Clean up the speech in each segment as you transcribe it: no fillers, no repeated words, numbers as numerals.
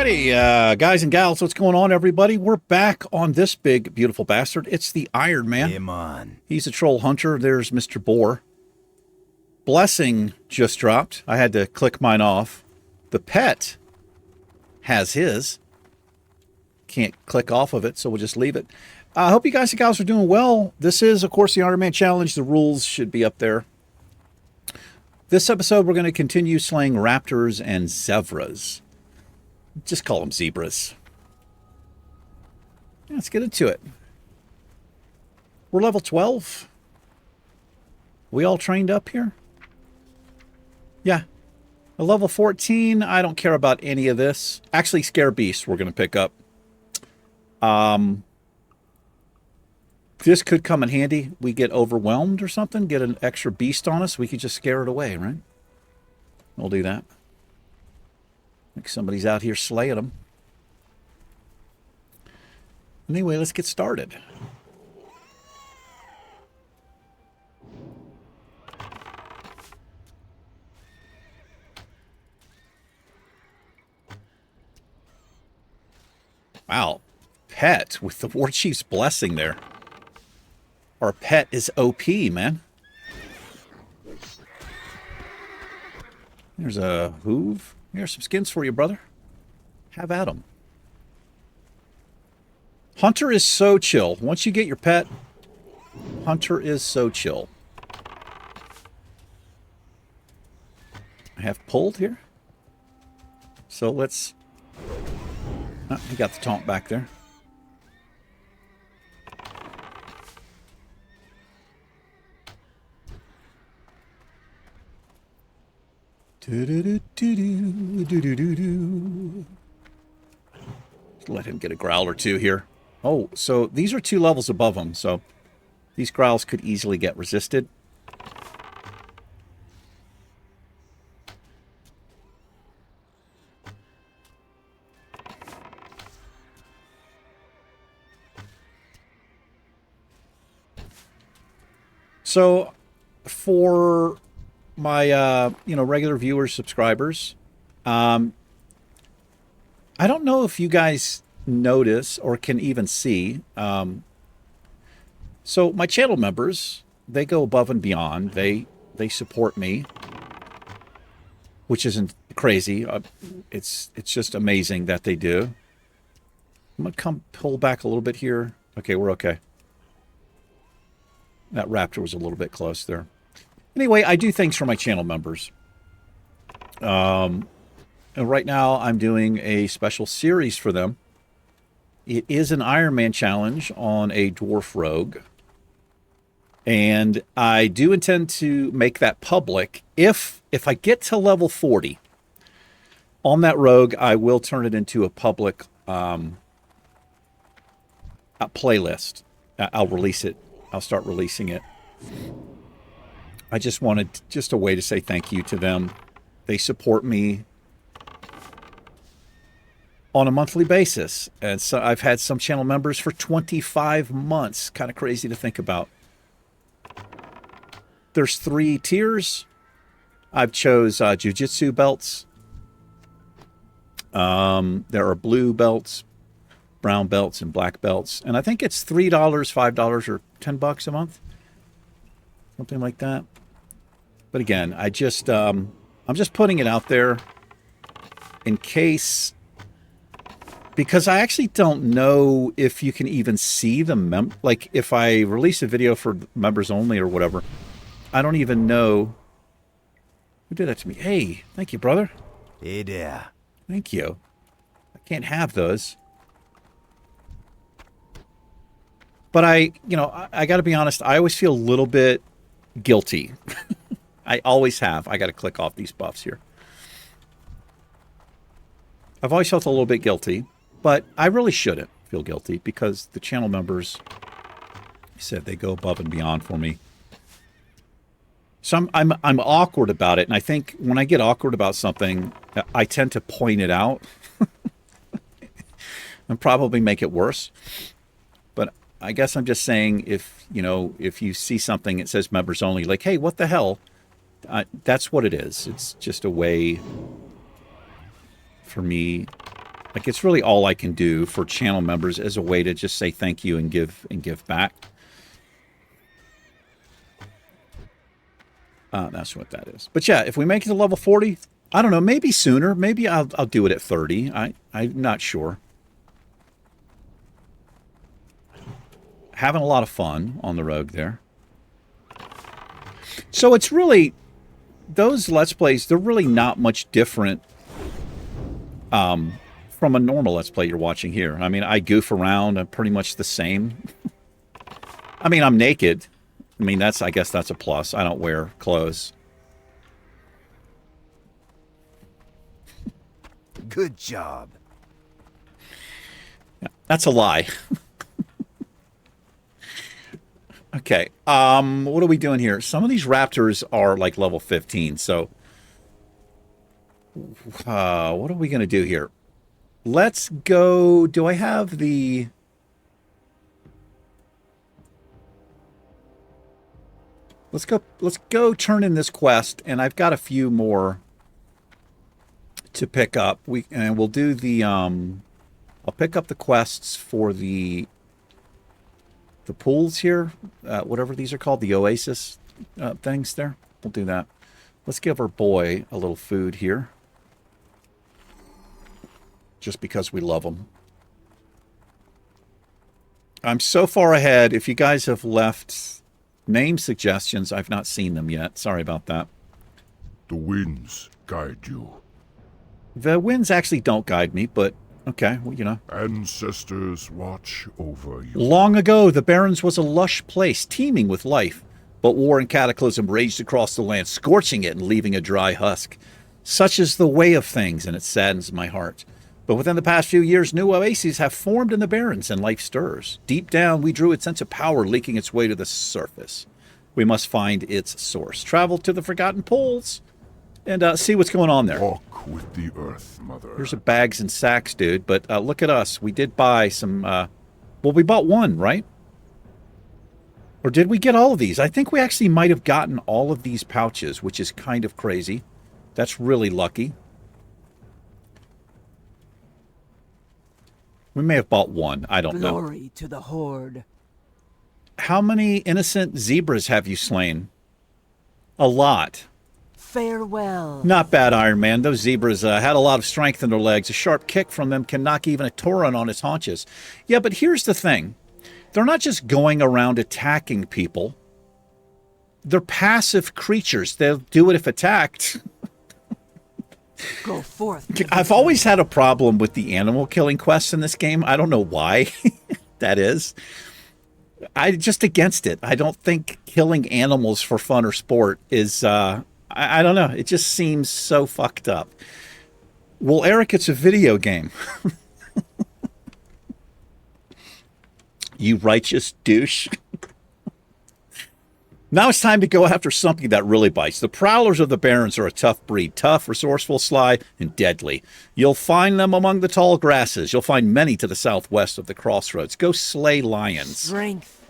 Alrighty, guys and gals, what's going on, everybody? We're back on this big, beautiful bastard. It's the Iron Man. Come on. He's a troll hunter. There's Mr. Boar. Blessing just dropped. I had to click mine off. The pet has his. Can't click off of it, so we'll just leave it. I hope you guys and gals are doing well. This is, of course, the Iron Man Challenge. The rules should be up there. This episode, we're going to continue slaying raptors and zebras. Just call them zebras. Let's get into it. We're level 12. We all trained up here? Yeah. A level 14, I don't care about any of this. Actually, Scare Beast we're going to pick up. This could come in handy. We get overwhelmed or something, get an extra beast on us. We could just scare it away, right? We'll do that. Like somebody's out here slaying them. Anyway, let's get started. Wow. Pet with the War Chief's blessing there. Our pet is OP, man. There's a hoof. Here's some skins for you, brother. Have at them. Hunter is so chill. Once you get your pet, Hunter is so chill. I have pulled here. So let's... Oh, he got the taunt back there. Let him get a growl or two here. Oh, so these are 2 levels above him, so these growls could easily get resisted. So for my regular viewers, subscribers, I don't know if you guys notice or can even see, so my channel members, they go above and beyond. They support me, which isn't crazy. It's just amazing that they do. I'm gonna pull back a little bit here. Okay, we're okay. That raptor was a little bit close there. Anyway, I do things for my channel members. And right now, I'm doing a special series for them. It is an Iron Man challenge on a dwarf rogue. And I do intend to make that public. If I get to level 40 on that rogue, I will turn it into a public a playlist. I'll release it. I'll start releasing it. I just wanted just a way to say thank you to them. They support me on a monthly basis. And so I've had some channel members for 25 months. Kind of crazy to think about. There's 3 tiers. I've chose jiu-jitsu belts. There are blue belts, brown belts, and black belts. And I think it's $3, $5, or $10 a month. Something like that. But again, I'm just putting it out there in case, because I actually don't know if you can even see the like if I release a video for members only or whatever, I don't even know who did that to me. Hey, thank you, brother. Hey there. Thank you. I can't have those. But I got to be honest, I always feel a little bit guilty. I always have. I got to click off these buffs here. I've always felt a little bit guilty, but I really shouldn't feel guilty because the channel members said they go above and beyond for me. So I'm awkward about it, and I think when I get awkward about something, I tend to point it out and probably make it worse. But I guess I'm just saying if you see something that says members only, like, hey, what the hell? That's what it is. It's just a way for me Like, it's really all I can do for channel members as a way to just say thank you and give back. That's what that is. But yeah, if we make it to level 40, I don't know, maybe sooner. Maybe I'll do it at 30. I'm not sure. Having a lot of fun on the road there. So it's really, those Let's Plays, they're really not much different from a normal Let's Play you're watching here. I mean, I goof around. I'm pretty much the same. I mean, I'm naked. I mean, I guess that's a plus. I don't wear clothes. Good job. Yeah, that's a lie. Okay. What are we doing here? Some of these raptors are like level 15, so what are we going to do here? Let's go. Do I have the... Let's go turn in this quest, and I've got a few more to pick up. We'll do the I'll pick up the quests for the pools here, whatever these are called, the oasis things there. We'll do that. Let's give our boy a little food here, just because we love him. I'm so far ahead. If you guys have left name suggestions, I've not seen them yet. Sorry about that. The winds guide you. The winds actually don't guide me, but okay, well, you know. Ancestors watch over you. Long ago, the Barrens was a lush place, teeming with life. But war and cataclysm raged across the land, scorching it and leaving a dry husk. Such is the way of things, and it saddens my heart. But within the past few years, new oases have formed in the Barrens, and life stirs. Deep down, we drew its sense of power leaking its way to the surface. We must find its source. Travel to the Forgotten Poles and see what's going on there. Walk with the earth, mother. Here's a bags and sacks, dude. But look at us. We did buy some... well, we bought one, right? Or did we get all of these? I think we actually might have gotten all of these pouches, which is kind of crazy. That's really lucky. We may have bought one. I don't know. Glory to the Horde. How many innocent zebras have you slain? A lot. Farewell. Not bad, Iron Man. Those zebras had a lot of strength in their legs. A sharp kick from them can knock even a Tauren on its haunches. Yeah, but here's the thing. They're not just going around attacking people. They're passive creatures. They'll do it if attacked. Go forth. I've always had a problem with the animal killing quests in this game. I don't know why that is. I'm just against it. I don't think killing animals for fun or sport is, I don't know. It just seems so fucked up. Well, Eric, it's a video game. You righteous douche. Now it's time to go after something that really bites. The Prowlers of the Barrens are a tough breed. Tough, resourceful, sly, and deadly. You'll find them among the tall grasses. You'll find many to the southwest of the crossroads. Go slay lions. Strength.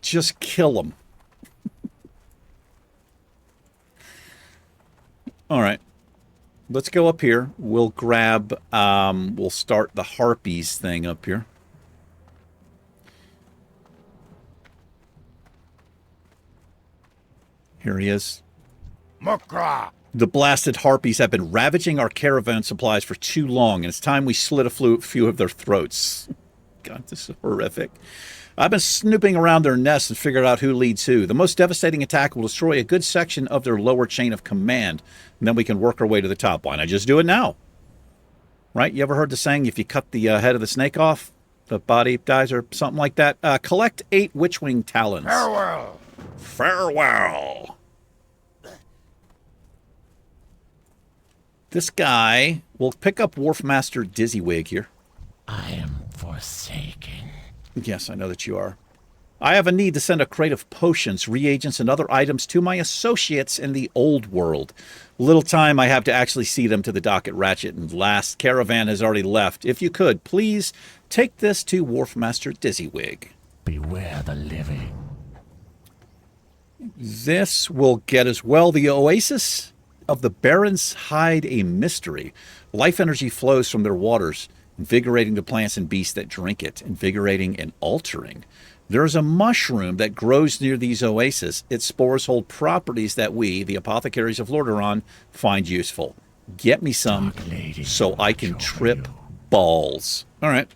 Just kill them. All right. Let's go up here. We'll grab, we'll start the Harpies thing up here. Here he is. Mukra! The blasted Harpies have been ravaging our caravan supplies for too long, and it's time we slit a few of their throats. God, this is horrific. I've been snooping around their nests and figured out who leads who. The most devastating attack will destroy a good section of their lower chain of command, and then we can work our way to the top. Why not just do it now? Right? You ever heard the saying, if you cut the head of the snake off, the body dies, or something like that? Collect 8 Witchwing Talons. Farewell! Farewell. This guy will pick up Wharfmaster Dizzywig here. I am forsaken. Yes, I know that you are. I have a need to send a crate of potions, reagents, and other items to my associates in the old world. Little time I have to actually see them to the dock at Ratchet, and last caravan has already left. If you could, please take this to Wharfmaster Dizzywig. Beware the living. This will get as well the Oasis of the Barrens hide a mystery. Life energy flows from their waters, invigorating the plants and beasts that drink it, invigorating and altering. There is a mushroom that grows near these oases. Its spores hold properties that we, the apothecaries of Lordaeron, find useful. Get me some so I can trip balls. All right.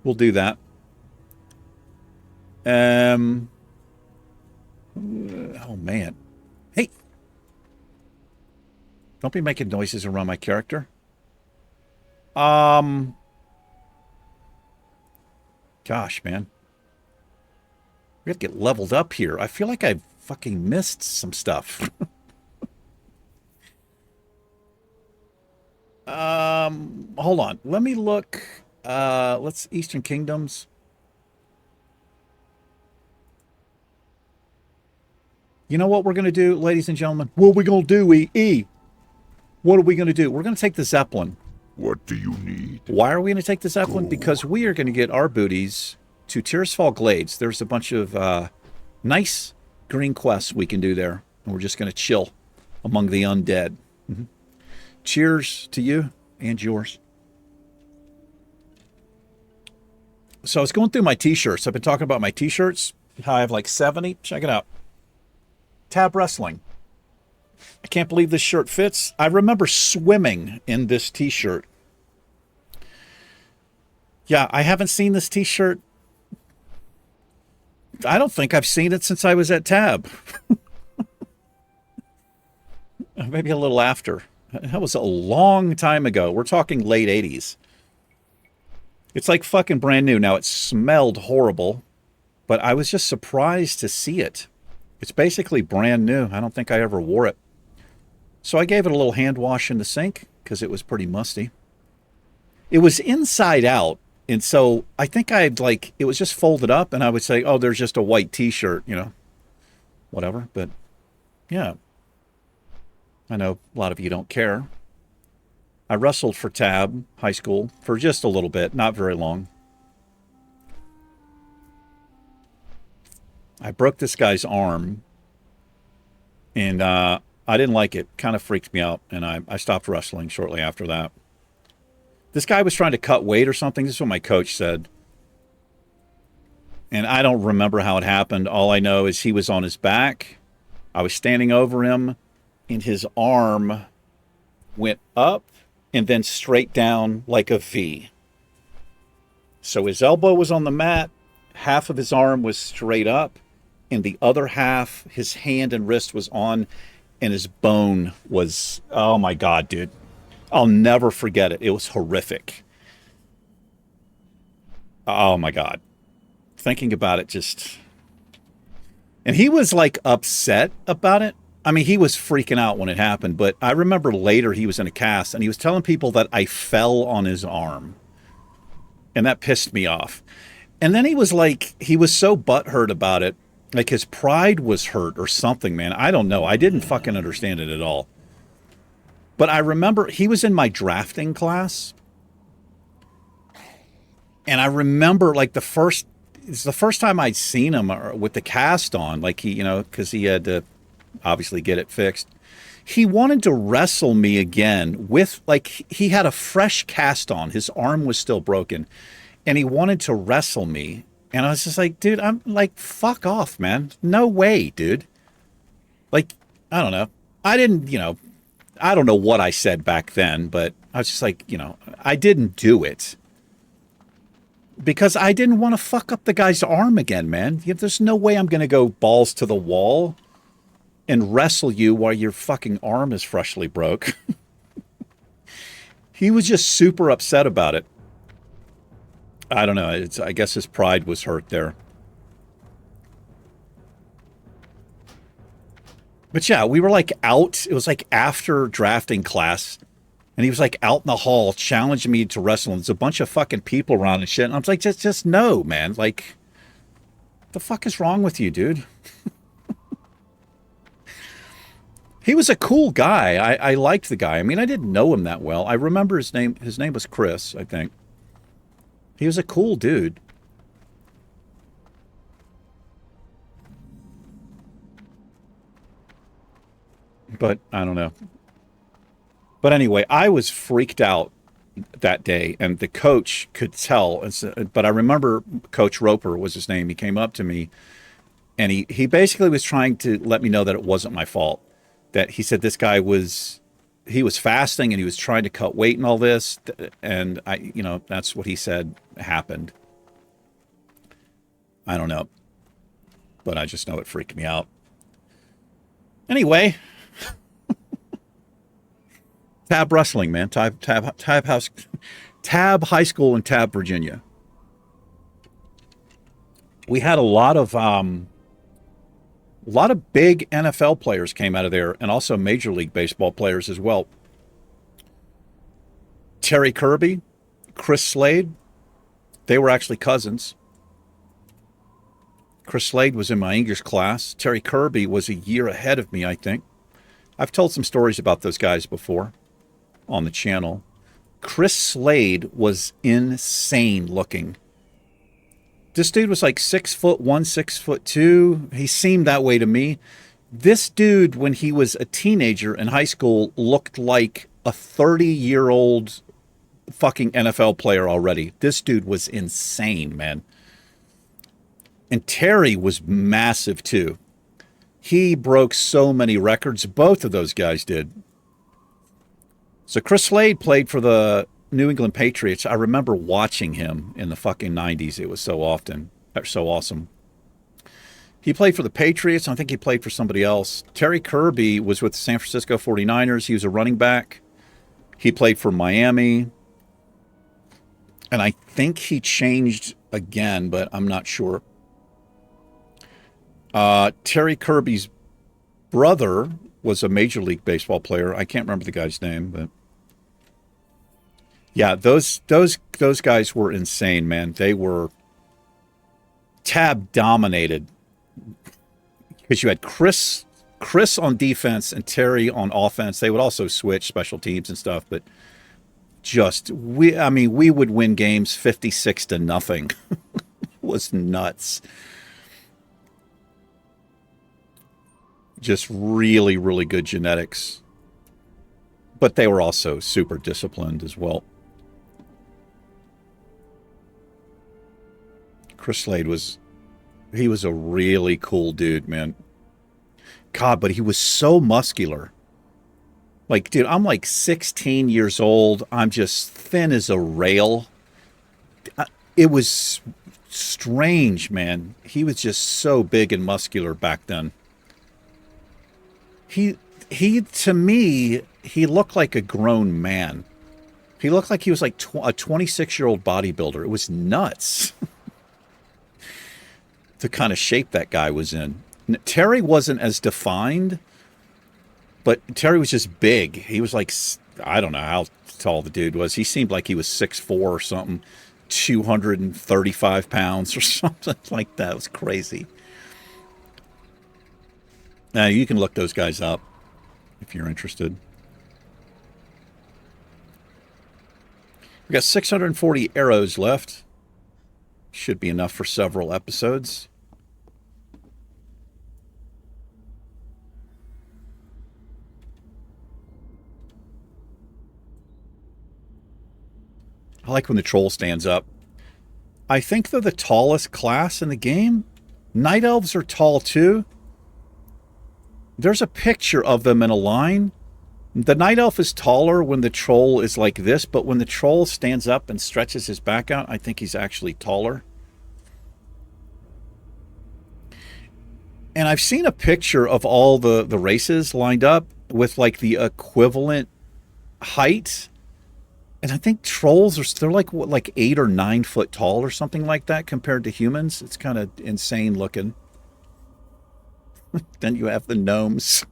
We'll do that. Oh, man. Hey. Don't be making noises around my character. Gosh, man. We have to get leveled up here. I feel like I fucking missed some stuff. Hold on. Let me look. Let's Eastern Kingdoms. You know what we're going to do, ladies and gentlemen? What are we going to do, E? What are we going to do? We're going to take the Zeppelin. What do you need? Why are we going to take the Zeppelin? Because we are going to get our booties to Tirisfal Glades. There's a bunch of nice green quests we can do there. And we're just going to chill among the undead. Mm-hmm. Cheers to you and yours. So I was going through my t-shirts. I've been talking about my t-shirts. How I have like 70. Check it out. Tab Wrestling. I can't believe this shirt fits. I remember swimming in this t-shirt. Yeah, I haven't seen this t-shirt. I don't think I've seen it since I was at Tab. Maybe a little after. That was a long time ago. We're talking late 80s. It's like fucking brand new. Now, it smelled horrible, but I was just surprised to see it. It's basically brand new. I don't think I ever wore it. So I gave it a little hand wash in the sink because it was pretty musty. It was inside out. And so I think it was just folded up and I would say, oh, there's just a white t-shirt, you know, whatever. But yeah, I know a lot of you don't care. I wrestled for Tab High School for just a little bit, not very long. I broke this guy's arm, and I didn't like it. Kind of freaked me out, and I stopped wrestling shortly after that. This guy was trying to cut weight or something. This is what my coach said. And I don't remember how it happened. All I know is he was on his back. I was standing over him, and his arm went up and then straight down like a V. So his elbow was on the mat. Half of his arm was straight up. And the other half, his hand and wrist was on, and his bone was, oh my God, dude. I'll never forget it. It was horrific. Oh my God. Thinking about it just... And he was like upset about it. I mean, he was freaking out when it happened, but I remember later he was in a cast and he was telling people that I fell on his arm. And that pissed me off. And then he was like, he was so butthurt about it. Like his pride was hurt or something, man. I don't know. I didn't fucking understand it at all. But I remember he was in my drafting class. And I remember like it's the first time I'd seen him with the cast on, like he, you know, because he had to obviously get it fixed. He wanted to wrestle me again with, like, he had a fresh cast on. His arm was still broken. And he wanted to wrestle me. And I was just like, dude, I'm like, fuck off, man. No way, dude. Like, I don't know. I didn't, you know, I don't know what I said back then, but I was just like, you know, I didn't do it. Because I didn't want to fuck up the guy's arm again, man. There's no way I'm going to go balls to the wall and wrestle you while your fucking arm is freshly broke. He was just super upset about it. I don't know. I guess his pride was hurt there. But yeah, we were like out. It was like after drafting class. And he was like out in the hall challenging me to wrestle. And there's a bunch of fucking people around and shit. And I was like, just no, man. Like, what the fuck is wrong with you, dude? He was a cool guy. I liked the guy. I mean, I didn't know him that well. I remember his name. His name was Chris, I think. He was a cool dude. But I don't know. But anyway, I was freaked out that day, and the coach could tell. But I remember Coach Roper was his name. He came up to me, and he basically was trying to let me know that it wasn't my fault. That he said this guy he was fasting and he was trying to cut weight and all this, and that's what he said happened. I don't know, but I just know it freaked me out. Anyway, Tab Wrestling, man. Tab High School in Tab, Virginia. We had a lot of big NFL players came out of there, and also Major League Baseball players as well. Terry Kirby, Chris Slade, they were actually cousins. Chris Slade was in my English class. Terry Kirby was a year ahead of me, I think. I've told some stories about those guys before on the channel. Chris Slade was insane looking. This dude was like 6'1", 6'2". He seemed that way to me. This dude, when he was a teenager in high school, looked like a 30-year-old fucking NFL player already. This dude was insane, man. And Terry was massive too. He broke so many records. Both of those guys did. So Chris Slade played for the New England Patriots. I remember watching him in the fucking 90s. It was so awesome. He played for the Patriots. I think he played for somebody else. Terry Kirby was with the San Francisco 49ers. He was a running back. He played for Miami. And I think he changed again, but I'm not sure. Terry Kirby's brother was a Major League Baseball player. I can't remember the guy's name, but yeah, those guys were insane, man. They were Tab dominated because you had Chris on defense and Terry on offense. They would also switch special teams and stuff, but we would win games 56-0. It was nuts. Just really, really good genetics. But they were also super disciplined as well. Chris Slade was a really cool dude, man. God, but he was so muscular. Like, dude, I'm like 16 years old. I'm just thin as a rail. It was strange, man. He was just so big and muscular back then. He to me, he looked like a grown man. He looked like he was like a 26-year-old bodybuilder. It was nuts. The kind of shape that guy was in. Terry wasn't as defined, but Terry was just big. He was like, I don't know how tall the dude was. He seemed like he was 6'4" or something, 235 pounds or something like that. It was crazy. Now, you can look those guys up if you're interested. We got 640 arrows left. Should be enough for several episodes. I like when the troll stands up. I think they're the tallest class in the game. Night elves are tall too. There's a picture of them in a line. The night elf is taller when the troll is like this, but when the troll stands up and stretches his back out, I think he's actually taller. And I've seen a picture of all the races lined up with like the equivalent height. And I think trolls they're like 8 or 9 foot tall or something like that compared to humans. It's kind of insane looking. Then you have the gnomes.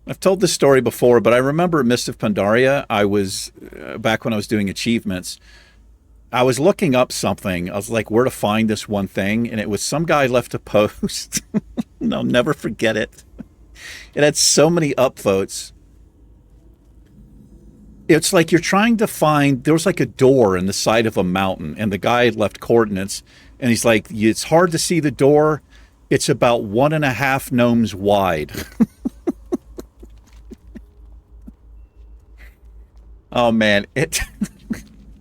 I've told this story before, but I remember at Mist of Pandaria, I was, back when I was doing achievements, I was looking up something. I was like, where to find this one thing? And it was some guy left a post. And I'll never forget it. It had so many upvotes. It's like you're trying to find, there was like a door in the side of a mountain, and the guy had left coordinates. And he's like, it's hard to see the door. It's about 1.5 gnomes wide. Oh man, it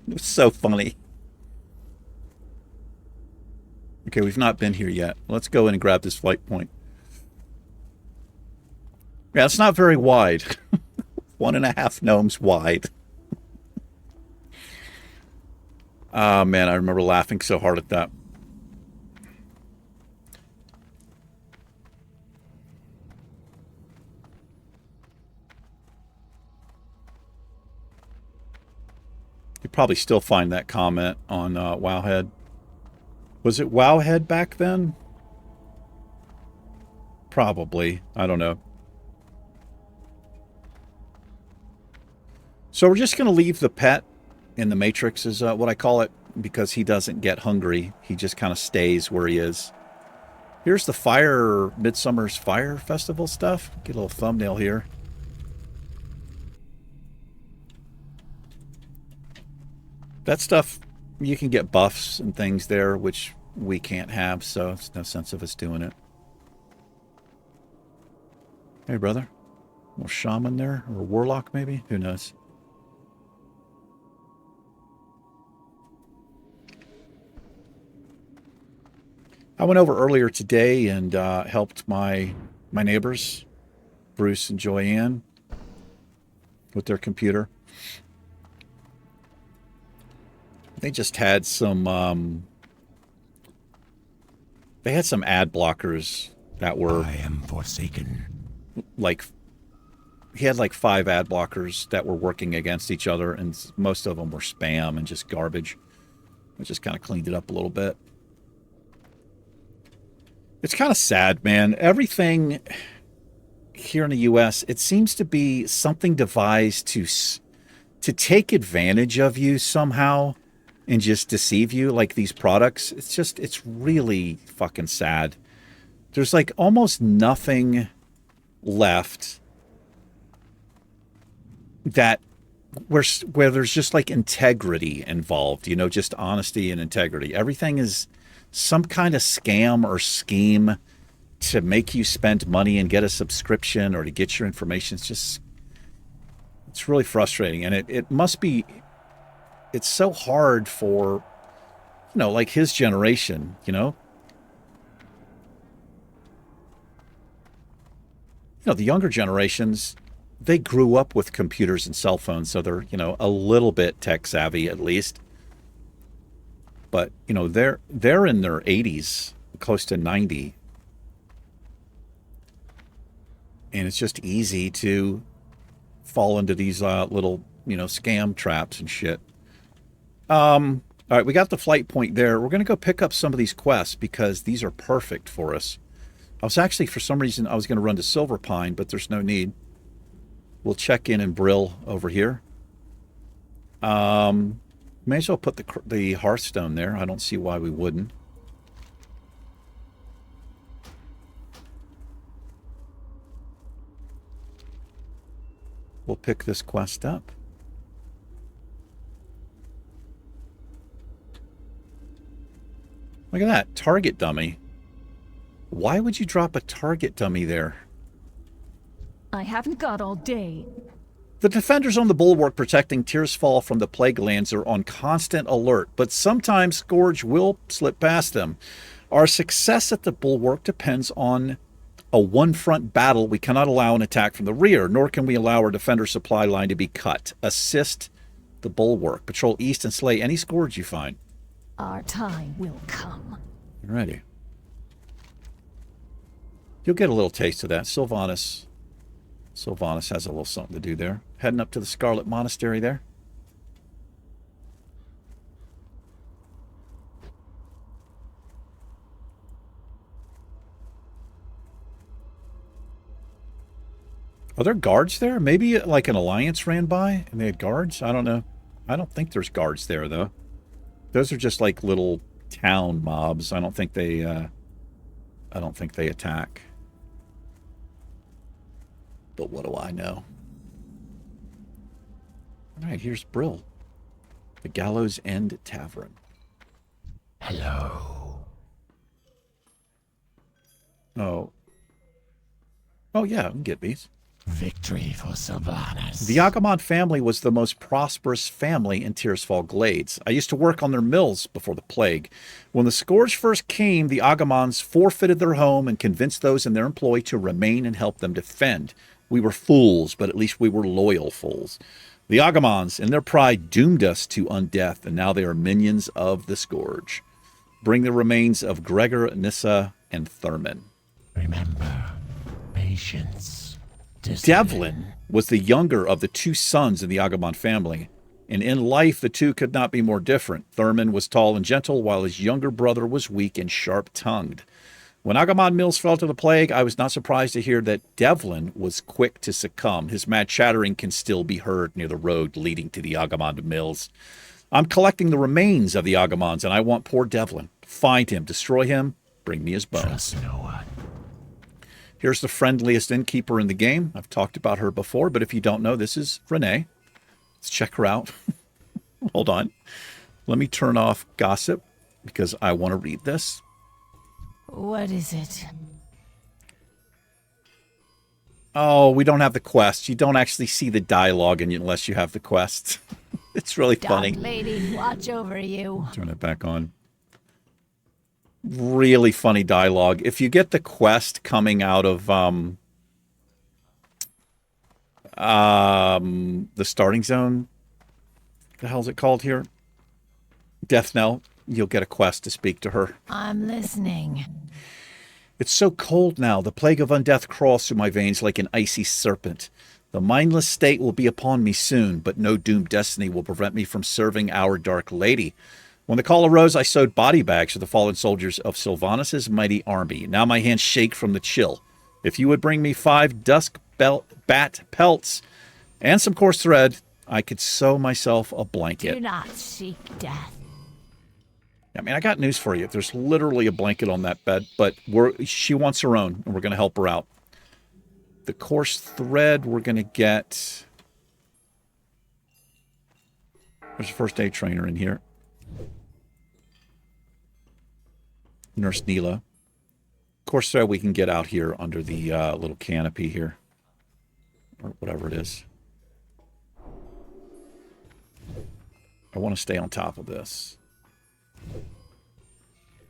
was so funny. Okay, we've not been here yet. Let's go in and grab this flight point. Yeah, it's not very wide. 1.5 gnomes wide. Oh man, I remember laughing so hard at that. You probably still find that comment on Wowhead. Was it Wowhead back then? Probably. I don't know. So we're just going to leave the pet in the Matrix is what I call it, because he doesn't get hungry. He just kind of stays where he is. Here's the Midsummer's Fire Festival stuff. Get a little thumbnail here. That stuff, you can get buffs and things there, which we can't have, so it's no sense of us doing it. Hey, brother. A little shaman there, or a warlock maybe? Who knows? I went over earlier today and helped my neighbors, Bruce and Joyanne, with their computer. They just had some, they had some ad blockers that were... I am forsaken. Like, he had like 5 ad blockers that were working against each other, and most of them were spam and just garbage. I just kind of cleaned it up a little bit. It's kind of sad, man. Everything here in the U.S., it seems to be something devised to take advantage of you somehow and just deceive you, like these products. It's really fucking sad. There's like almost nothing left that where there's just like integrity involved, you know, just honesty and integrity. Everything is some kind of scam or scheme to make you spend money and get a subscription or to get your information. It's really frustrating. And it must be, it's so hard for, you know, like his generation, you know? You know, the younger generations, they grew up with computers and cell phones, so they're, you know, a little bit tech savvy at least. But, you know, they're in their 80s, close to 90. And it's just easy to fall into these little, you know, scam traps and shit. All right, we got the flight point there. We're going to go pick up some of these quests because these are perfect for us. I was actually, for some reason, I was going to run to Silver Pine, but there's no need. We'll check in Brill over here. May as well put the Hearthstone there. I don't see why we wouldn't. We'll pick this quest up. Look at that. Target dummy. Why would you drop a target dummy there? I haven't got all day. The defenders on the bulwark protecting Tirisfal from the plague lands are on constant alert, but sometimes Scourge will slip past them. Our success at the bulwark depends on a one-front battle. We cannot allow an attack from the rear, nor can we allow our defender supply line to be cut. Assist the bulwark. Patrol east and slay any Scourge you find. Our time will come. Ready. You'll get a little taste of that. Sylvanas has a little something to do there. Heading up to the Scarlet Monastery there. Are there guards there? Maybe like an alliance ran by and they had guards? I don't know. I don't think there's guards there, though. Those are just like little town mobs. I don't think they attack. But what do I know? All right, here's Brill. The Gallows End Tavern. Hello. Oh. Oh, yeah, I can get these. Victory for Sylvanas. The Agamon family was the most prosperous family in Tirisfal Glades. I used to work on their mills before the plague. When the Scourge first came, the Agamons forfeited their home and convinced those in their employ to remain and help them defend. We were fools, but at least we were loyal fools. The Agamons, in their pride, doomed us to undeath, and now they are minions of the Scourge. Bring the remains of Gregor, Nissa, and Thurman. Remember, patience. Devlin was the younger of the two sons in the Agamon family, and in life the two could not be more different. Thurman was tall and gentle, while his younger brother was weak and sharp-tongued. When Agamon mills fell to the plague, I was not surprised to hear that Devlin was quick to succumb. His mad chattering can still be heard near the road leading to the Agamon mills. I'm collecting the remains of the Agamons, and I want poor Devlin. Find him, destroy him, bring me his bones. Trust no one. Here's the friendliest innkeeper in the game. I've talked about her before, but if you don't know, this is Renee. Let's check her out. Hold on. Let me turn off gossip because I want to read this. What is it? Oh, we don't have the quest. You don't actually see the dialogue unless you have the quest. It's really funny. Dog lady, watch over you. Turn it back on. Really funny dialogue. If you get the quest coming out of the starting zone, what the hell's it called here? Death Knell. You'll get a quest to speak to her. I'm listening. It's so cold now. The plague of undeath crawls through my veins like an icy serpent. The mindless state will be upon me soon, but no doomed destiny will prevent me from serving our Dark Lady. When the call arose, I sewed body bags for the fallen soldiers of Sylvanas' mighty army. Now my hands shake from the chill. If you would bring me 5 dusk bat pelts and some coarse thread, I could sew myself a blanket. Do not seek death. I mean, I got news for you. There's literally a blanket on that bed, but she wants her own, and we're going to help her out. The coarse thread we're going to get... There's a first aid trainer in here. Nurse Neela. Coarse thread we can get out here under the little canopy here. Or whatever it is. I want to stay on top of this.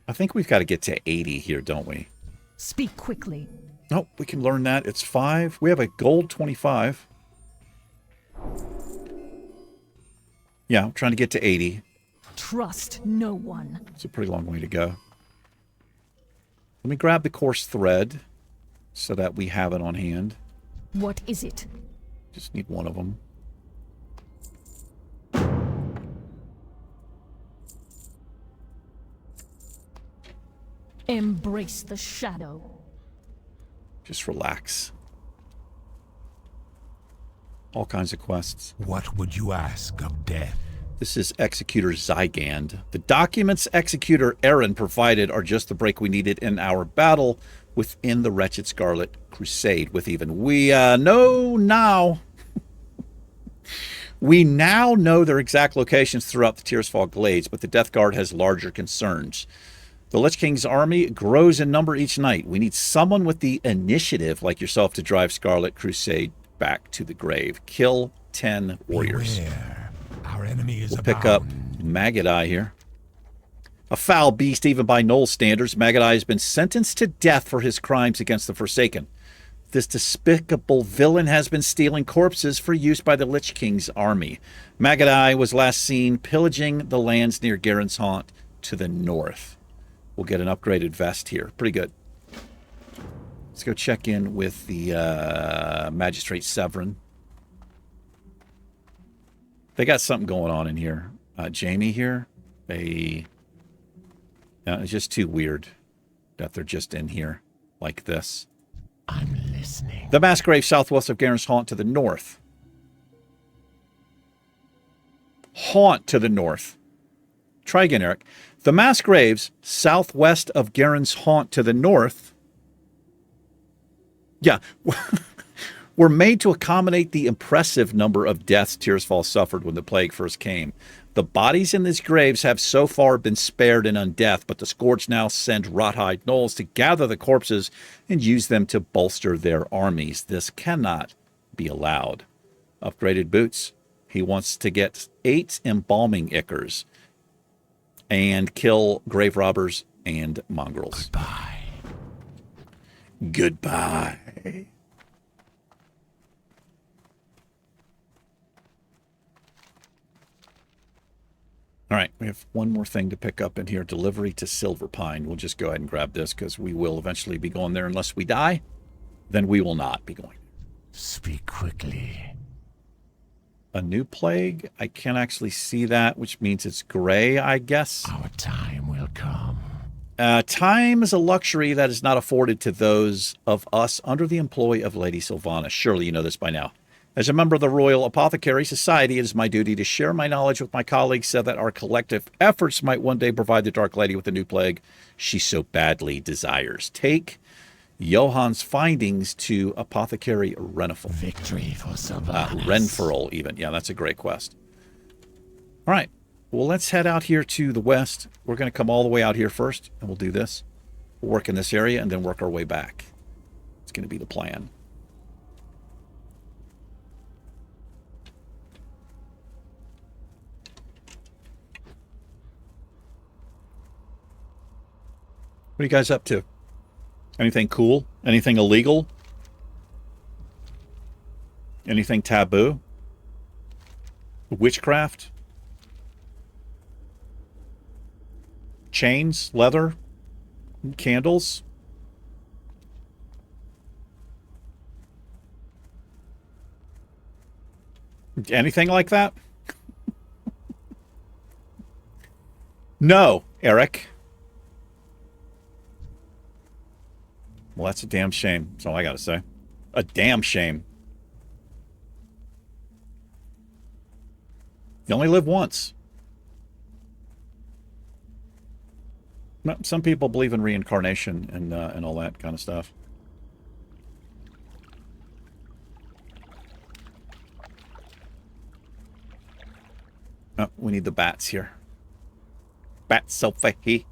I think we've got to get to 80 here, don't we? Speak quickly. Nope, we can learn that. It's 5. We have a gold 25. Yeah, I'm trying to get to 80. Trust no one. It's a pretty long way to go. Let me grab the coarse thread so that we have it on hand. What is it? Just need one of them. Embrace the shadow. Just relax. All kinds of quests. What would you ask of death? This is Executor Zygand. The documents Executor Aaron provided are just the break we needed in our battle within the wretched Scarlet Crusade with even. We know now. We now know their exact locations throughout the Tirisfal Glades, but the Death Guard has larger concerns. The Lich King's army grows in number each night. We need someone with the initiative like yourself to drive Scarlet Crusade back to the grave. Kill 10 warriors. Beware. Our enemy is We'll pick up Maggot Eye here. A foul beast even by Knoll standards, Maggot Eye has been sentenced to death for his crimes against the Forsaken. This despicable villain has been stealing corpses for use by the Lich King's army. Maggot Eye was last seen pillaging the lands near Garen's Haunt to the north. We'll get an upgraded vest here. Pretty good. Let's go check in with the Magistrate Severin. They got something going on in here. Jamie here. It's just too weird that they're just in here like this. I'm listening. The mass grave southwest of Garen's Haunt to the north. Haunt to the north. Try again, Eric. The mass graves southwest of Garen's Haunt to the north. Yeah. Were made to accommodate the impressive number of deaths Tirisfal suffered when the plague first came. The bodies in these graves have so far been spared in undeath, but the Scourge now send Rothhide gnolls to gather the corpses and use them to bolster their armies. This cannot be allowed. Upgraded boots. He wants to get 8 embalming ichors and kill grave robbers and mongrels. Goodbye. Goodbye. All right, we have one more thing to pick up in here. Delivery to Silver Pine. We'll just go ahead and grab this because we will eventually be going there unless we die. Then we will not be going. Speak quickly. A new plague? I can't actually see that, which means it's gray, I guess. Our time will come. Time is a luxury that is not afforded to those of us under the employ of Lady Sylvana. Surely you know this by now. As a member of the Royal Apothecary Society, it is my duty to share my knowledge with my colleagues so that our collective efforts might one day provide the Dark Lady with the new plague she so badly desires. Take Johann's findings to Apothecary Renifal. Victory for Sylvanas. Renferal, even. Yeah, that's a great quest. All right. Well, let's head out here to the west. We're going to come all the way out here first, and we'll do this. We'll work in this area and then work our way back. It's going to be the plan. What are you guys up to? Anything cool? Anything illegal? Anything taboo? Witchcraft? Chains? Leather? Candles? Anything like that? No, Eric. Well, that's a damn shame. That's all I got to say. A damn shame. You only live once. Some people believe in reincarnation and all that kind of stuff. Oh, we need the bats here. Bat selfie.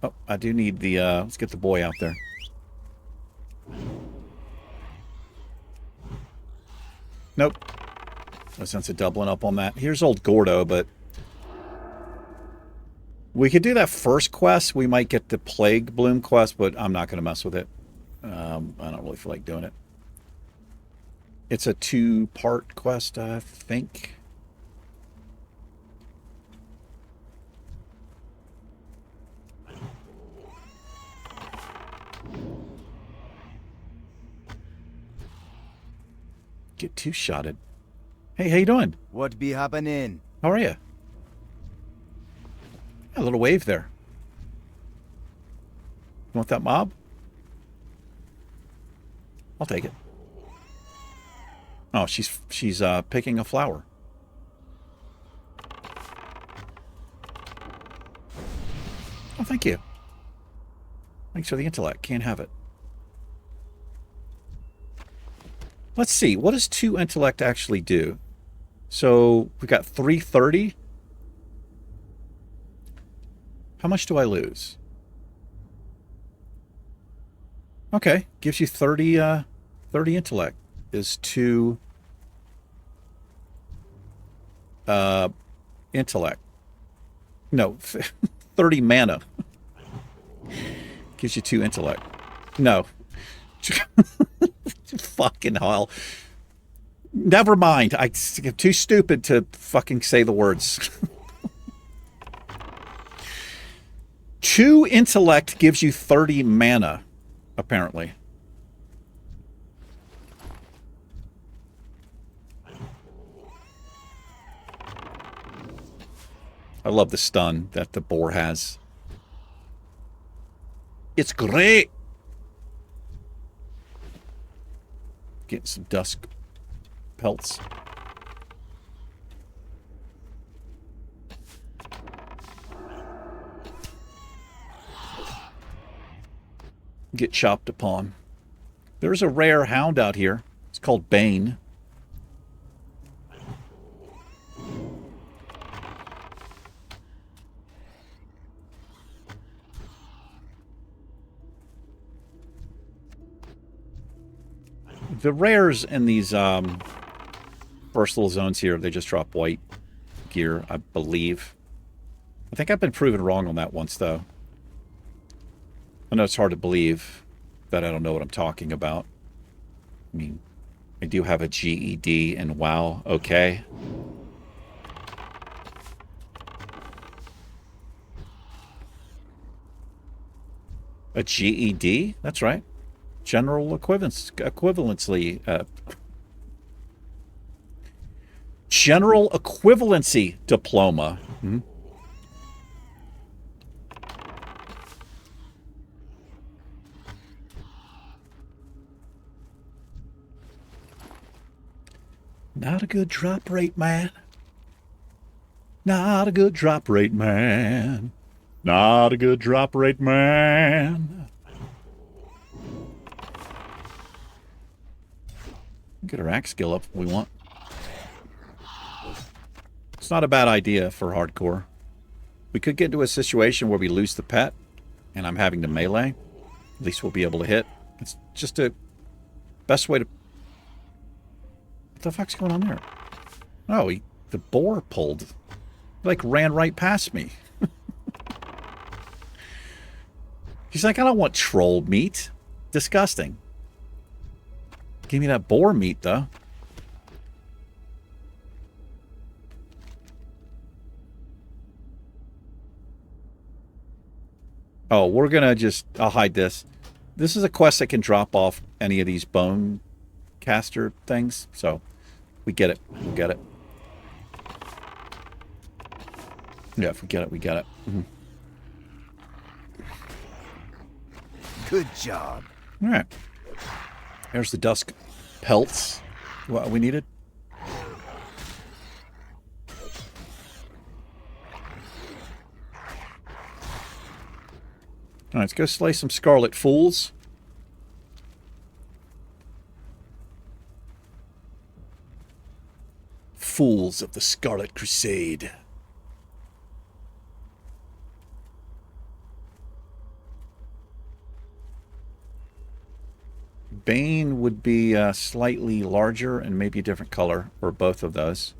Oh, I do need the, let's get the boy out there. Nope. No sense of doubling up on that. Here's old Gordo, but we could do that first quest. We might get the Plague Bloom quest, but I'm not going to mess with it. I don't really feel like doing it. It's a 2-part quest, I think. Get 2-shotted. Hey, how you doing? What be happening? How are you? A little wave there. You want that mob? I'll take it. Oh, she's picking a flower. Oh, thank you. Thanks for the intellect. Can't have it. Let's see. What does 2 intellect actually do? So we got 330. How much do I lose? Okay. Gives you 30 intellect. Is 2 intellect. No, 30 mana. Gives you 2 intellect. No. Fucking hell. Never mind. I'm too stupid to fucking say the words. 2 intellect gives you 30 mana, apparently. I love the stun that the boar has. It's great. Getting some dusk pelts. Get chopped upon. There's a rare hound out here. It's called Bane. The rares in these first little zones here, they just drop white gear, I believe. I think I've been proven wrong on that once, though. I know it's hard to believe that I don't know what I'm talking about. I mean, I do have a GED in WoW, okay. A GED? That's right. General equivalency. General equivalency diploma. Hmm? Not a good drop rate, man. Not a good drop rate, man. Not a good drop rate, man. Get our axe skill up if we want. It's not a bad idea for hardcore. We could get into a situation where we lose the pet and I'm having to melee. At least we'll be able to hit. It's just a best way to... What the fuck's going on there? Oh, the boar pulled. He, like, ran right past me. He's like, I don't want troll meat. Disgusting. Give me that boar meat, though. Oh, we're gonna just... I'll hide this. This is a quest that can drop off any of these bone caster things, so we get it. We'll get it. Yeah, if we get it, we get it. Mm-hmm. Good job. All right. There's the dusk pelts. What we needed. All right, let's go slay some Scarlet fools. Fools of the Scarlet Crusade. Bane would be slightly larger and maybe a different color, or both of those.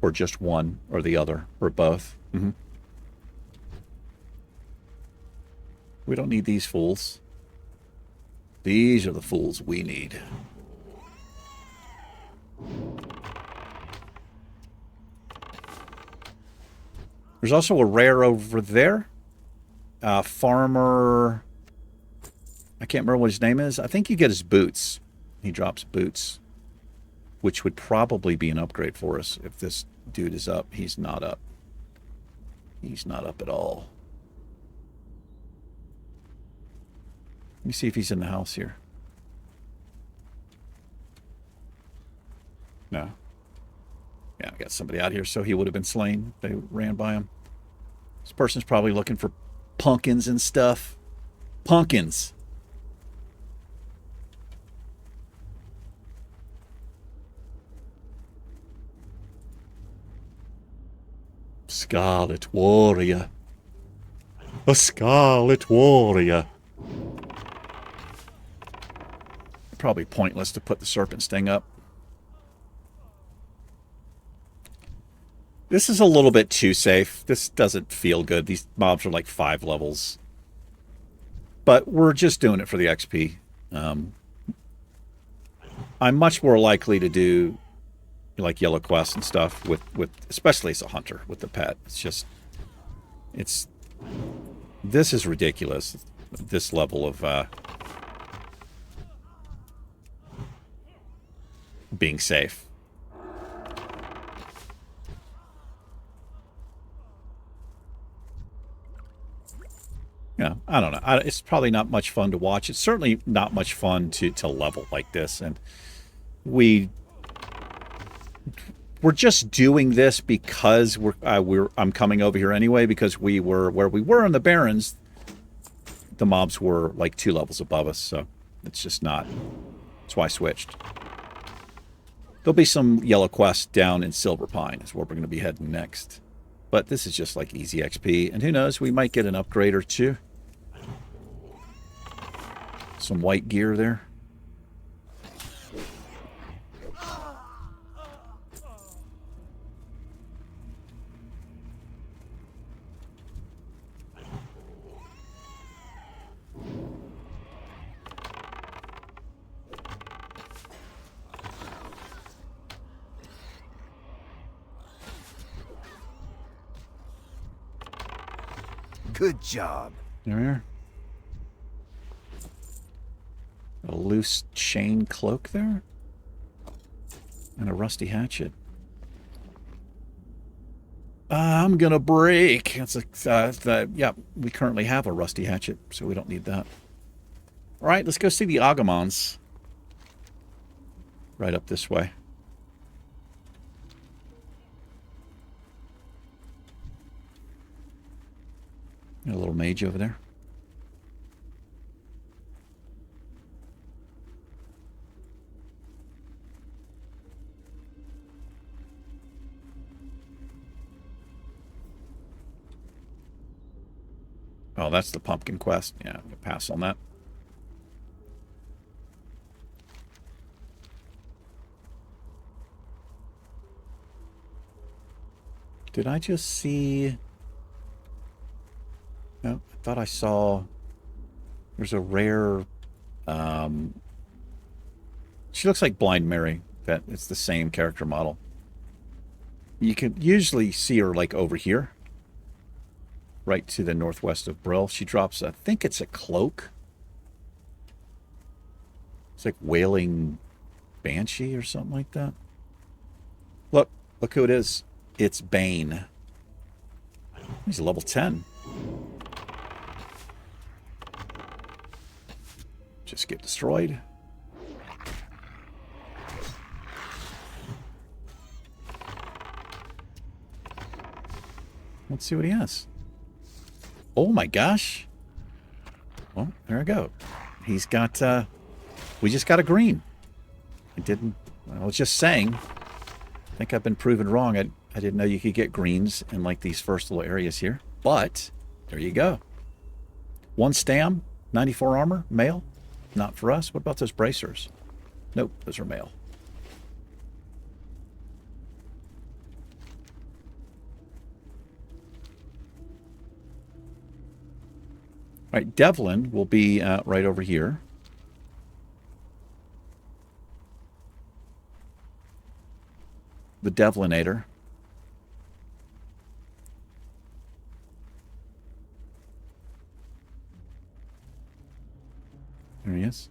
Or just one, or the other, or both. Mm-hmm. We don't need these fools. These are the fools we need. There's also a rare over there. Farmer... I can't remember what his name is. I think you get his boots. He drops boots. Which would probably be an upgrade for us if this dude is up. He's not up. He's not up at all. Let me see if he's in the house here. No. Yeah, I got somebody out here, so he would have been slain. They ran by him. This person's probably looking for pumpkins and stuff. Pumpkins. Scarlet warrior. A scarlet warrior. Probably pointless to put the serpent sting up. This is a little bit too safe. This doesn't feel good. These mobs are like 5 levels. But we're just doing it for the XP. I'm much more likely to do like yellow quests and stuff with especially as a hunter with the pet. This is ridiculous. This level of being safe. Yeah, I don't know. It's probably not much fun to watch. It's certainly not much fun to level like this. And we're just doing this because I'm coming over here anyway, because we were where we were in the Barrens. The mobs were like 2 levels above us, so it's just not. That's why I switched. There'll be some yellow quests down in Silver Pine is where we're going to be heading next. But this is just like easy XP, and who knows, we might get an upgrade or two. Some white gear there. Good job. There we are. A loose chain cloak there. And a rusty hatchet. I'm gonna break. That's yeah, we currently have a rusty hatchet, so we don't need that. All right, let's go see the Agamons. Right up this way. Got a little mage over there. Oh, that's the pumpkin quest. Yeah, I'm gonna pass on that. Did I just see... No, I thought I saw... There's a rare... She looks like Blind Mary. That it's the same character model. You can usually see her like over here. Right to the northwest of Brill. She drops, I think it's a cloak. It's like Wailing Banshee or something like that. Look who it is. It's Bane. He's a level 10. Just get destroyed. Let's see what he has. Oh my gosh. Well, there I go. He's got, we just got a green. I was just saying. I think I've been proven wrong. I didn't know you could get greens in like these first little areas here. But, there you go. 1 stam, 94 armor, male. Not for us. What about those bracers? Nope, those are male. All right, Devlin will be right over here. The Devlinator. There he is.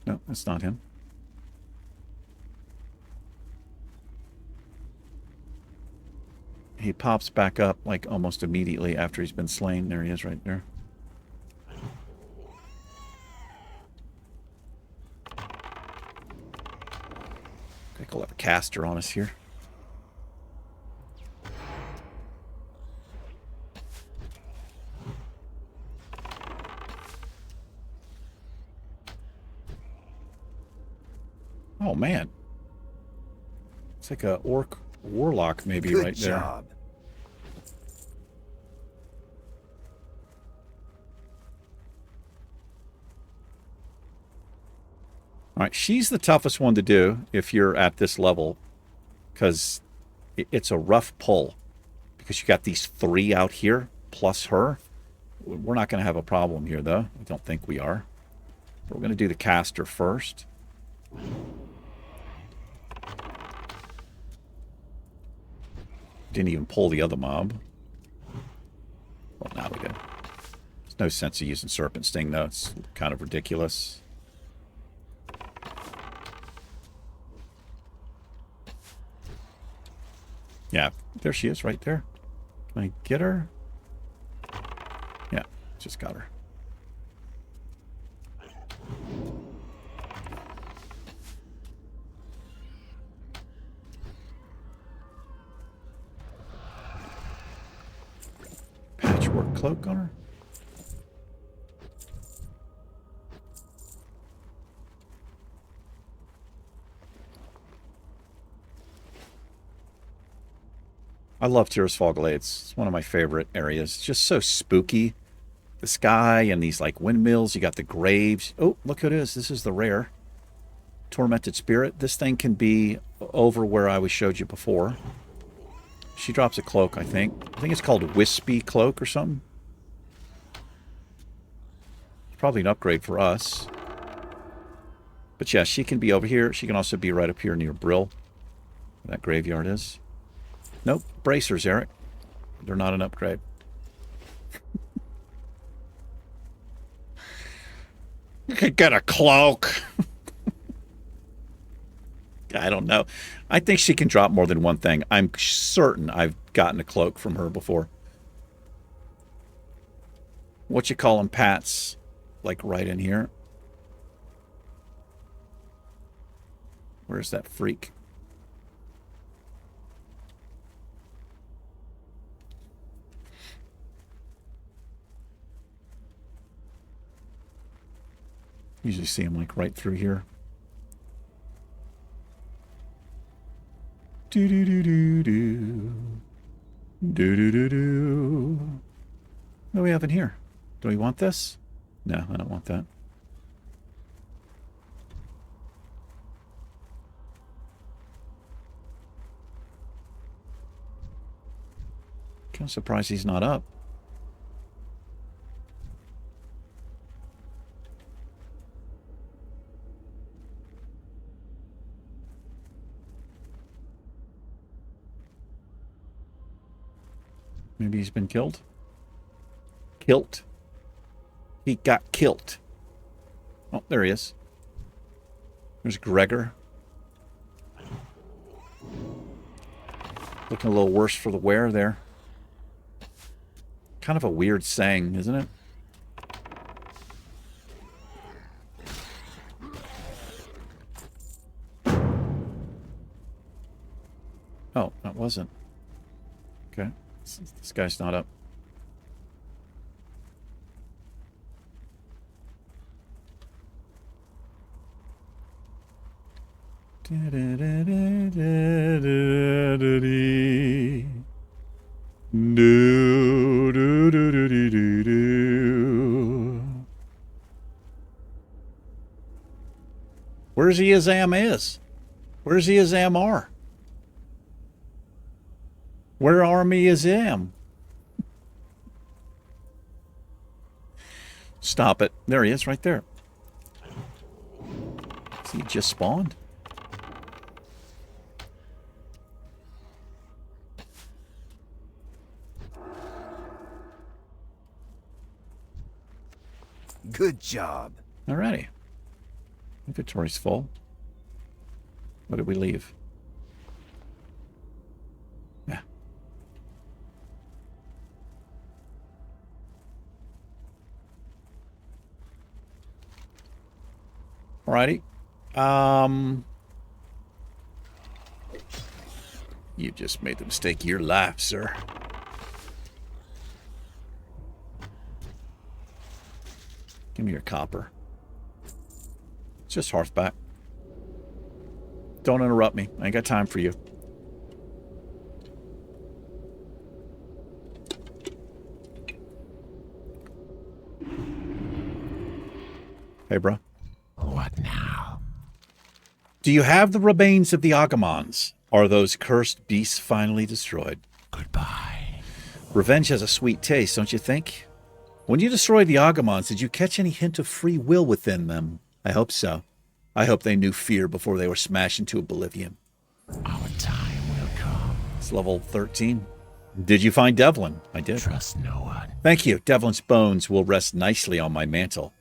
No, that's not him. He pops back up like almost immediately after he's been slain. There he is right there. I think we'll have a caster on us here. Oh man. It's like a orc warlock maybe Good right there. job. All right, she's the toughest one to do if you're at this level because it's a rough pull because you got these 3 out here plus her. We're not going to have a problem here, though. I don't think we are. We're going to do the caster first. Didn't even pull the other mob. Well, now we did. There's no sense of using Serpent Sting, though. It's kind of ridiculous. Yeah, there she is right there. Can I get her? Yeah, just got her. Patchwork cloak on her. I love Tirisfal Glades. It's one of my favorite areas. It's just so spooky. The sky and these like windmills. You got the graves. Oh, look who it is. This is the rare Tormented Spirit. This thing can be over where I showed you before. She drops a cloak, I think. I think it's called Wispy Cloak or something. It's probably an upgrade for us. But yeah, she can be over here. She can also be right up here near Brill. Where that graveyard is. Nope. Bracers, Eric. They're not an upgrade. You could get a cloak. I don't know. I think she can drop more than one thing. I'm certain I've gotten a cloak from her before. What you call them, Pats? Like right in here. Where's that freak? Usually see him like right through here. Do do do do do. Do do do do. What do we have in here? Do we want this? No, I don't want that. Kind of surprised he's not up. Maybe he's been killed? Kilt? He got killed. Oh, there he is. There's Gregor. Looking a little worse for the wear there. Kind of a weird saying, isn't it? Oh, that wasn't. Okay. This guy's not up. Where's he as Am is? Where's he as Am are? Where army is Am? Stop it. There he is, right there. He just spawned. Good job. Alrighty. Inventory's full. What did we leave? Yeah. Alrighty. You just made the mistake of your life, sir. Give me your copper. It's just Hearthback. Don't interrupt me. I ain't got time for you. Hey, bro. What now? Do you have the remains of the Agamons? Are those cursed beasts finally destroyed? Goodbye. Revenge has a sweet taste, don't you think? When you destroyed the Agamons, did you catch any hint of free will within them? I hope so. I hope they knew fear before they were smashed into oblivion. Our time will come. It's level 13. Did you find Devlin? I did. Trust no one. Thank you. Devlin's bones will rest nicely on my mantle.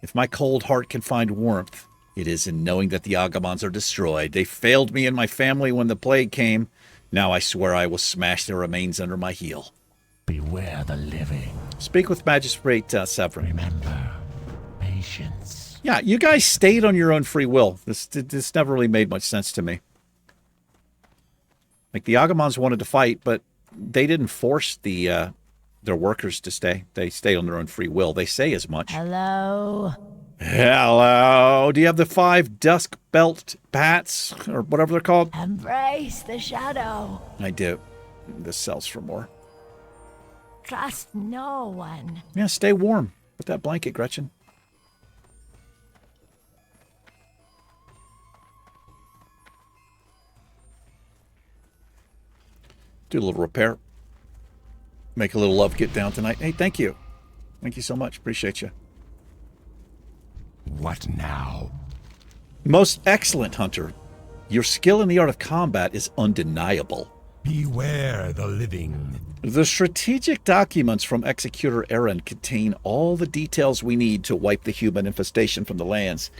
If my cold heart can find warmth, it is in knowing that the Agamons are destroyed. They failed me and my family when the plague came. Now I swear I will smash their remains under my heel. Beware the living. Speak with Magistrate Severin. Remember, patience. Yeah, you guys stayed on your own free will. This never really made much sense to me. Like, the Agamons wanted to fight, but they didn't force their workers to stay. They stayed on their own free will. They say as much. Hello? Hello. Do you have the 5 dusk belt pats, or whatever they're called? Embrace the shadow. I do. This sells for more. Trust no one. Yeah, stay warm with that blanket, Gretchen. Do a little repair. Make a little love get down tonight. Hey, thank you. Thank you so much. Appreciate you. What now? Most excellent hunter. Your skill in the art of combat is undeniable. Beware the living. The strategic documents from Executor Aaron contain all the details we need to wipe the human infestation from the lands.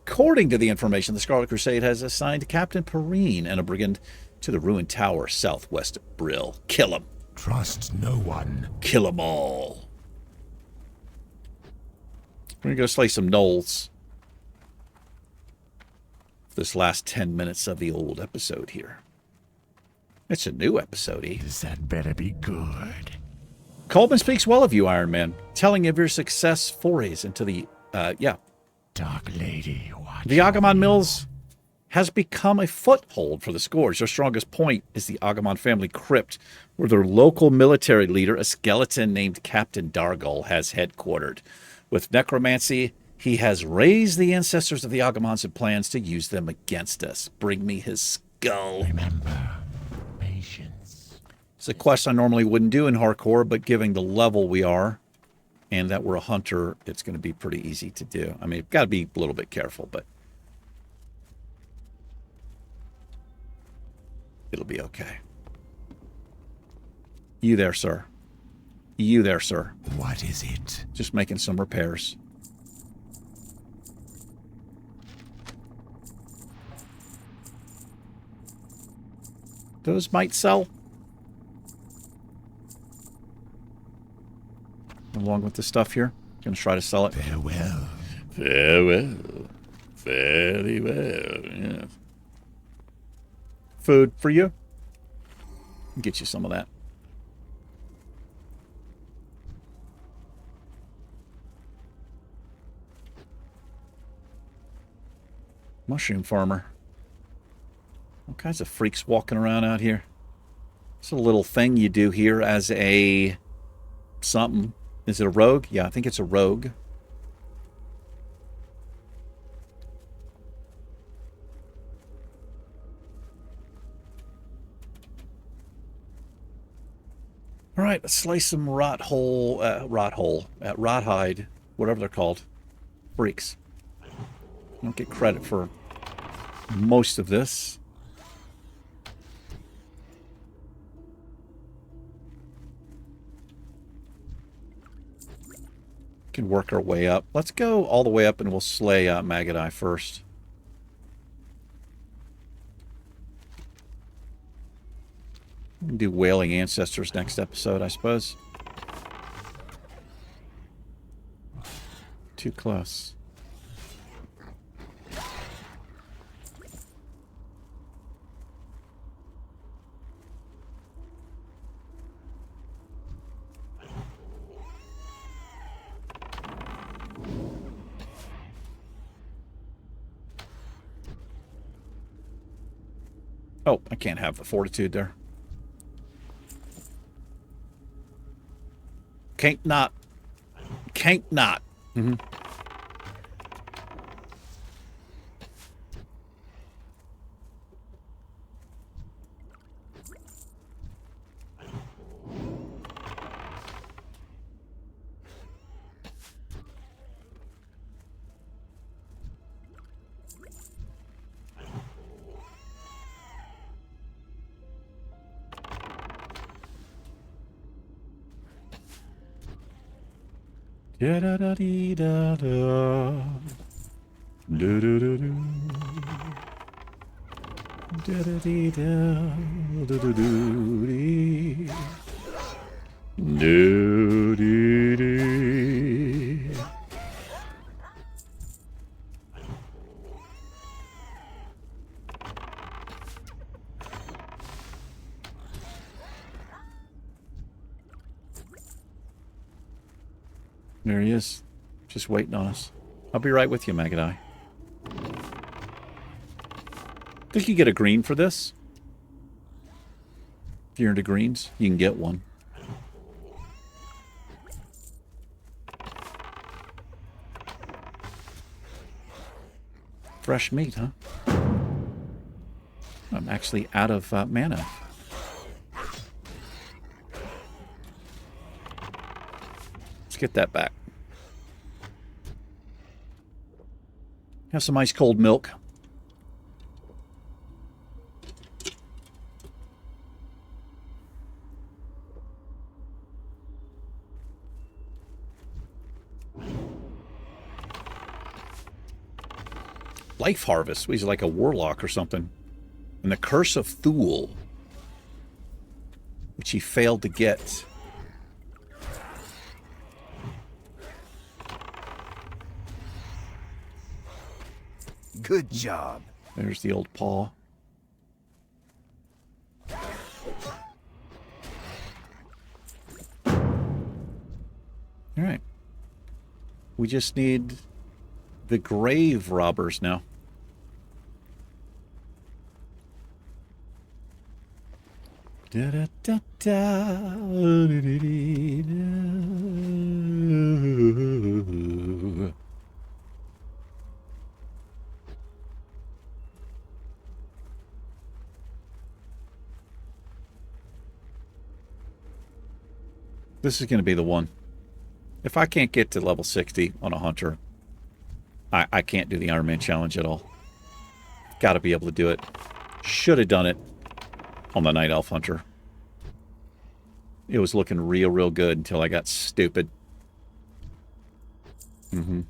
According to the information, the Scarlet Crusade has assigned Captain Perrine and a brigand to the ruined tower southwest of Brill. Kill them. Trust no one. Kill them all. We're going to go slay some gnolls. This last 10 minutes of the old episode here. It's a new episode, eh? That better be good. Coleman speaks well of you, Iron Man, telling of your success forays into the, Dark Lady, watch. The Agumon Mills has become a foothold for the Scourge. Their strongest point is the Agumon family crypt, where their local military leader, a skeleton named Captain Dargol, has headquartered. With necromancy, he has raised the ancestors of the Agumons and plans to use them against us. Bring me his skull. Remember, patience. It's a quest I normally wouldn't do in hardcore, but given the level we are, and that we're a hunter, it's going to be pretty easy to do. I mean, you've got to be a little bit careful, but it'll be okay. You there, sir. You there, sir. What is it? Just making some repairs. Those might sell. Along with the stuff here. Gonna try to sell it. Farewell. Farewell. Very well, yes. Food for you. Get you some of that. Mushroom farmer. All kinds of freaks walking around out here. It's a little thing you do here as a something. Is it a rogue? Yeah, I think it's a rogue. All right, let's slay some rothide, whatever they're called. Freaks. I don't get credit for most of this. Can work our way up. Let's go all the way up and we'll slay Magadai first. We can do Wailing Ancestors next episode, I suppose. Too close. Oh, I can't have the fortitude there. Can't not. Can't not. Mm-hmm. Da da da dee da da. Do do do do. Da da dee da. Do do do dee. Do dee dee. There he is, just waiting on us. I'll be right with you, Magadai. Think you get a green for this? If you're into greens, you can get one. Fresh meat, huh? I'm actually out of mana. Let's get that back. Have some ice cold milk. life harvest. He's like a warlock or something. And the Curse of Thule, which he failed to get. Good job. There's the old paw. All right. We just need the grave robbers now. Da, da, da, da, da, da, da. This is going to be the one. If I can't get to level 60 on a hunter, I can't do the Ironman challenge at all. Got to be able to do it. Should have done it on the Night Elf Hunter. It was looking real good until I got stupid. Mm-hmm.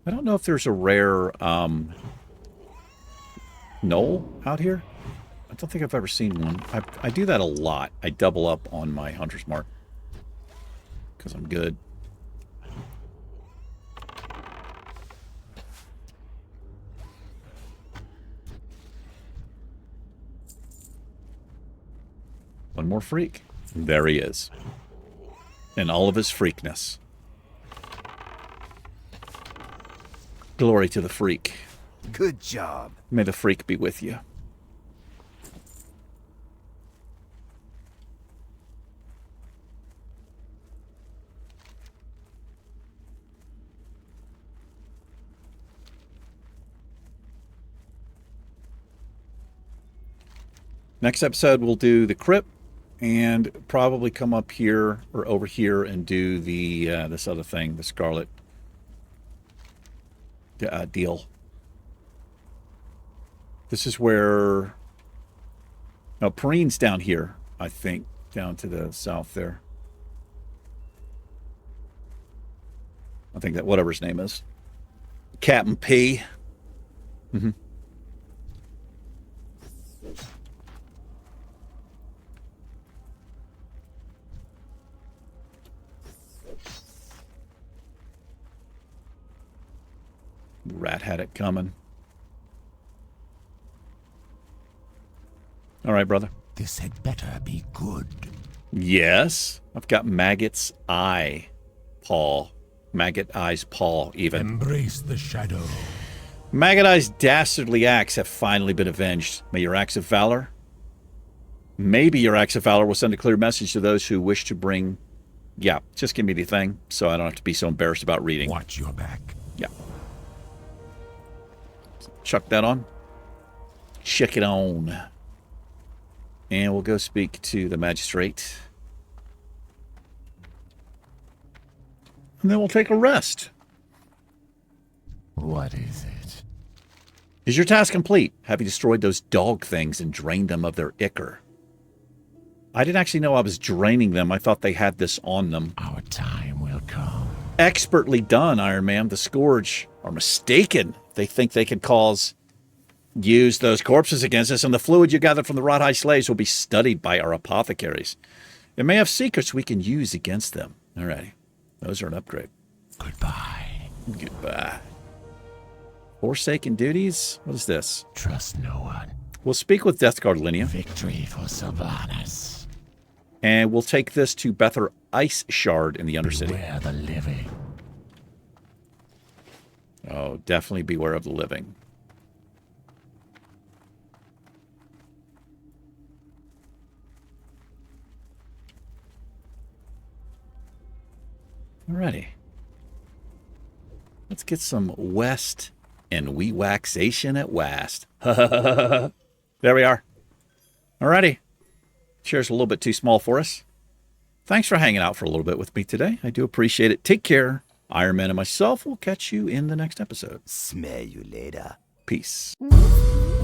I don't know if there's a rare knoll out here. I don't think I've ever seen one. I do that a lot. I double up on my hunter's mark because I'm good. One more freak. There he is. In all of his freakness. Glory to the freak. Good job. May the freak be with you. Next episode, we'll do the crypt and probably come up here or over here and do the this other thing, the Scarlet deal. This is where... No, Parine's down here, I think. Down to the south there. I think that whatever his name is. Captain P. Mm-hmm. Rat had it coming. All right, brother. This had better be good. Yes. I've got Maggot's eye paw. Maggot eye's paw, even. Embrace the shadow. Maggot eye's dastardly acts have finally been avenged. May your acts of valor... Maybe your acts of valor will send a clear message to those who wish to bring... Yeah, just give me the thing so I don't have to be so embarrassed about reading. Watch your back. Yeah. Chuck that on. Check it on. And we'll go speak to the magistrate. And then we'll take a rest. What is it? Is your task complete? Have you destroyed those dog things and drained them of their ichor? I didn't actually know I was draining them. I thought they had this on them. Our time will come. Expertly done, Iron Man. The Scourge are mistaken. They think they can use those corpses against us, and the fluid you gather from the Rot High slaves will be studied by our apothecaries. It may have secrets we can use against them. Alrighty. Those are an upgrade. Goodbye. Goodbye. Forsaken duties? What is this? Trust no one. We'll speak with Deathguard Linnea. Victory for Sylvanas. And we'll take this to Bether Ice Shard in the Undercity. Beware the living. Oh, definitely beware of the living. Alrighty. Let's get some West and wee waxation at West. There we are. Alrighty. Chair's a little bit too small for us. Thanks for hanging out for a little bit with me today. I do appreciate it. Take care. Ironman and myself will catch you in the next episode. Smell you later. Peace. Mm.